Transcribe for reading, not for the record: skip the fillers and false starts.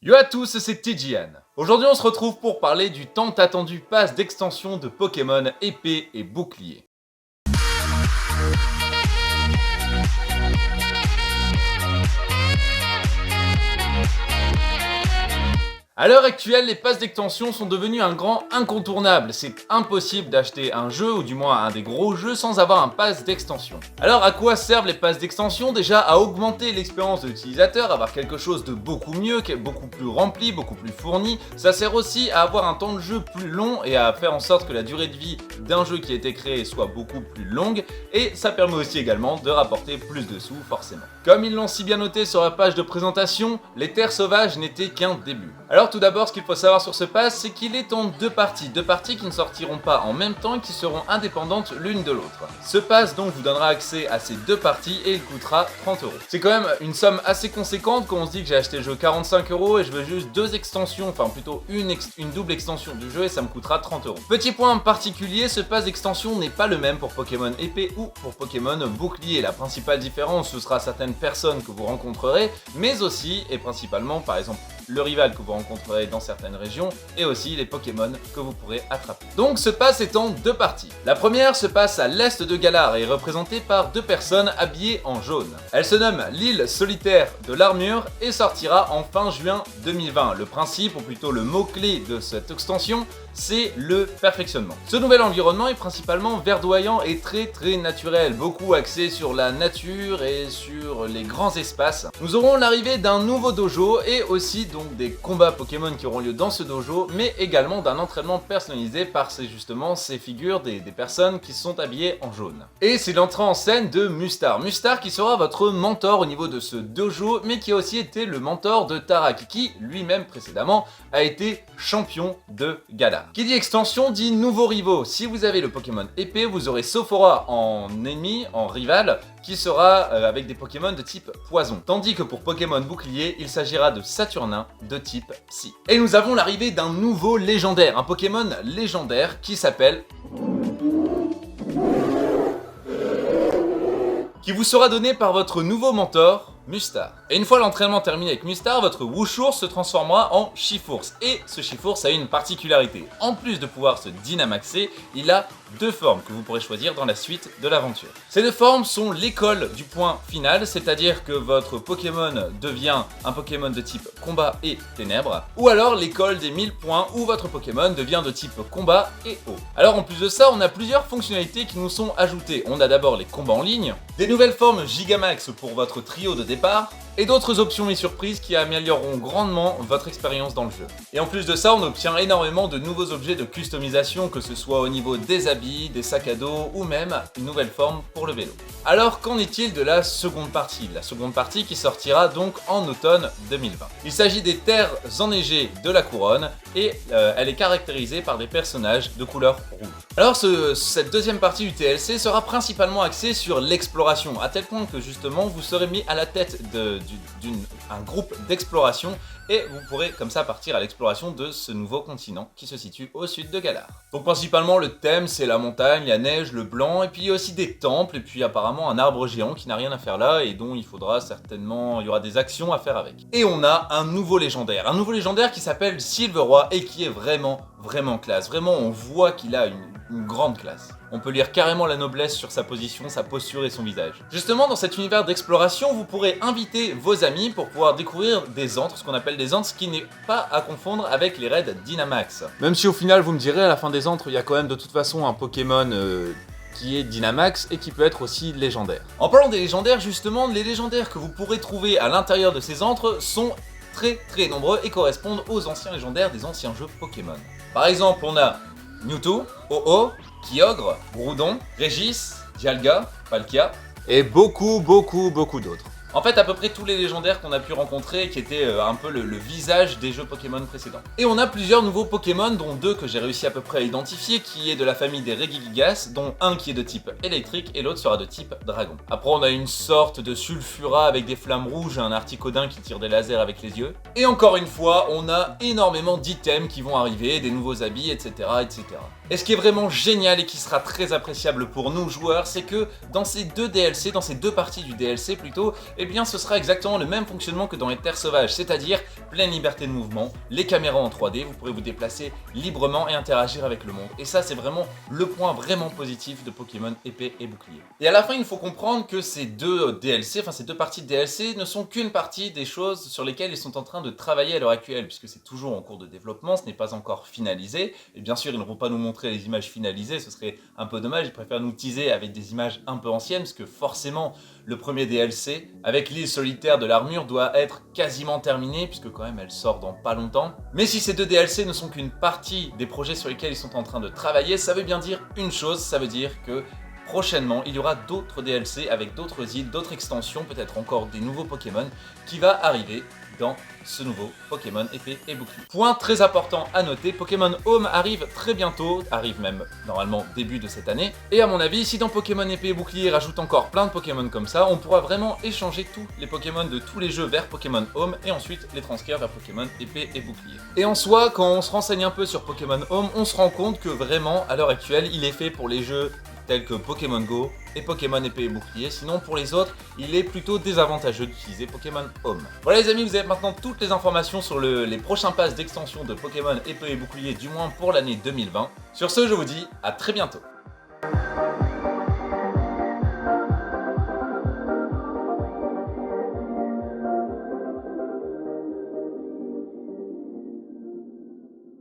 Yo à tous, c'est TGN. Aujourd'hui on se retrouve pour parler du tant attendu pass d'extension de Pokémon épée et bouclier. A l'heure actuelle, les passes d'extension sont devenus un grand incontournable. C'est impossible d'acheter un jeu, ou du moins un des gros jeux, sans avoir un pass d'extension. Alors à quoi servent les passes d'extension? Déjà à augmenter l'expérience de l'utilisateur, avoir quelque chose de beaucoup mieux, beaucoup plus rempli, beaucoup plus fourni. Ça sert aussi à avoir un temps de jeu plus long et à faire en sorte que la durée de vie d'un jeu qui a été créé soit beaucoup plus longue. Et ça permet aussi également de rapporter plus de sous, forcément. Comme ils l'ont si bien noté sur la page de présentation, les terres sauvages n'étaient qu'un début. Alors tout d'abord, ce qu'il faut savoir sur ce pass, c'est qu'il est en deux parties qui ne sortiront pas en même temps et qui seront indépendantes l'une de l'autre. Ce pass donc vous donnera accès à ces deux parties et il coûtera 30 €. C'est quand même une somme assez conséquente quand on se dit que j'ai acheté le jeu 45 € et je veux juste deux extensions, enfin plutôt une double extension du jeu et ça me coûtera 30 €. Petit point particulier, ce pass d'extension n'est pas le même pour Pokémon épée ou pour Pokémon bouclier. La principale différence, ce sera certaines personnes que vous rencontrerez, mais aussi et principalement par exemple le rival que vous rencontrerez dans certaines régions, et aussi les Pokémon que vous pourrez attraper. Donc ce pass est en deux parties. La première se passe à l'est de Galar et est représentée par deux personnes habillées en jaune. Elle se nomme l'île solitaire de l'armure et sortira en fin juin 2020. Le principe, ou plutôt le mot-clé de cette extension, c'est le perfectionnement. Ce nouvel environnement est principalement verdoyant et très naturel, beaucoup axé sur la nature et sur les grands espaces. Nous aurons l'arrivée d'un nouveau dojo et aussi donc des combats Pokémon qui auront lieu dans ce dojo, mais également d'un entraînement personnalisé par ces figures des personnes qui sont habillées en jaune. Et c'est l'entrée en scène de Mustar. Mustar qui sera votre mentor au niveau de ce dojo, mais qui a aussi été le mentor de Tarak, qui lui-même précédemment a été champion de Galar. Qui dit extension dit nouveaux rivaux. Si vous avez le Pokémon épée, vous aurez Sophora en ennemi, en rival, qui sera avec des Pokémon de type poison. Tandis que pour Pokémon bouclier, il s'agira de Saturnin de type psy. Et nous avons l'arrivée d'un nouveau légendaire, un Pokémon légendaire qui s'appelle... qui vous sera donné par votre nouveau mentor, Mustar. Et une fois l'entraînement terminé avec Mustar, votre Wushours se transformera en Chifours. Et ce Chifours a une particularité. En plus de pouvoir se dynamaxer, il a deux formes que vous pourrez choisir dans la suite de l'aventure. Ces deux formes sont l'école du point final, c'est-à-dire que votre Pokémon devient un Pokémon de type combat et ténèbres, ou alors l'école des 1000 points où votre Pokémon devient de type combat et eau. Alors en plus de ça, on a plusieurs fonctionnalités qui nous sont ajoutées. On a d'abord les combats en ligne, des nouvelles formes Gigamax pour votre trio de départ, et d'autres options et surprises qui amélioreront grandement votre expérience dans le jeu. Et en plus de ça, on obtient énormément de nouveaux objets de customisation, que ce soit au niveau des habits, des sacs à dos ou même une nouvelle forme pour le vélo. Alors qu'en est-il de la seconde partie? La seconde partie qui sortira donc en automne 2020. Il s'agit des terres enneigées de la couronne et elle est caractérisée par des personnages de couleur rouge. Alors cette deuxième partie du TLC sera principalement axée sur l'exploration, à tel point que justement vous serez mis à la tête d'un groupe d'exploration et vous pourrez comme ça partir à l'exploration de ce nouveau continent qui se situe au sud de Galar. Donc principalement le thème c'est la montagne, la neige, le blanc, et puis il y a aussi des temples, et puis apparemment un arbre géant qui n'a rien à faire là et dont il y aura des actions à faire avec. Et on a un nouveau légendaire qui s'appelle Silveroy et qui est vraiment classe. Vraiment on voit qu'il a une grande classe. On peut lire carrément la noblesse sur sa position, sa posture et son visage. Justement, dans cet univers d'exploration, vous pourrez inviter vos amis pour pouvoir découvrir des antres, ce qu'on appelle des antres, ce qui n'est pas à confondre avec les raids Dynamax. Même si au final, vous me direz, à la fin des antres, il y a quand même de toute façon un Pokémon qui est Dynamax et qui peut être aussi légendaire. En parlant des légendaires, justement, les légendaires que vous pourrez trouver à l'intérieur de ces antres sont très nombreux et correspondent aux anciens légendaires des anciens jeux Pokémon. Par exemple, on a Mewtwo, Ho-Oh, Kyogre, Groudon, Régis, Dialga, Palkia et beaucoup d'autres. En fait, à peu près tous les légendaires qu'on a pu rencontrer et qui étaient un peu le visage des jeux Pokémon précédents. Et on a plusieurs nouveaux Pokémon, dont deux que j'ai réussi à peu près à identifier, qui est de la famille des Regigigas, dont un qui est de type électrique et l'autre sera de type dragon. Après, on a une sorte de Sulfura avec des flammes rouges, un Articodin qui tire des lasers avec les yeux. Et encore une fois, on a énormément d'items qui vont arriver, des nouveaux habits, etc. Et ce qui est vraiment génial et qui sera très appréciable pour nous joueurs, c'est que dans ces deux DLC, dans ces deux parties du DLC plutôt, eh bien ce sera exactement le même fonctionnement que dans les terres sauvages, c'est-à-dire pleine liberté de mouvement, les caméras en 3D, vous pourrez vous déplacer librement et interagir avec le monde. Et ça c'est vraiment le point vraiment positif de Pokémon épée et bouclier. Et à la fin il faut comprendre que ces deux DLC, enfin ces deux parties de DLC ne sont qu'une partie des choses sur lesquelles ils sont en train de travailler à l'heure actuelle, puisque c'est toujours en cours de développement, ce n'est pas encore finalisé, et bien sûr ils ne vont pas nous montrer les images finalisées, ce serait un peu dommage, ils préfèrent nous teaser avec des images un peu anciennes, parce que forcément le premier DLC, avec l'île solitaire de l'armure, doit être quasiment terminé, puisque quand même elle sort dans pas longtemps. Mais si ces deux DLC ne sont qu'une partie des projets sur lesquels ils sont en train de travailler, ça veut bien dire une chose, ça veut dire que prochainement, il y aura d'autres DLC avec d'autres îles, d'autres extensions, peut-être encore des nouveaux Pokémon qui va arriver dans ce nouveau Pokémon épée et bouclier. Point très important à noter, Pokémon Home arrive très bientôt, arrive même normalement début de cette année, et à mon avis, si dans Pokémon épée et bouclier rajoute encore plein de Pokémon comme ça, on pourra vraiment échanger tous les Pokémon de tous les jeux vers Pokémon Home et ensuite les transcrire vers Pokémon épée et bouclier. Et en soi, quand on se renseigne un peu sur Pokémon Home, on se rend compte que vraiment, à l'heure actuelle, il est fait pour les jeux tels que Pokémon Go et Pokémon épée et bouclier, sinon pour les autres, il est plutôt désavantageux d'utiliser Pokémon Home. Voilà les amis, vous avez maintenant toutes les informations sur les prochains passes d'extension de Pokémon épée et bouclier, du moins pour l'année 2020. Sur ce, je vous dis à très bientôt.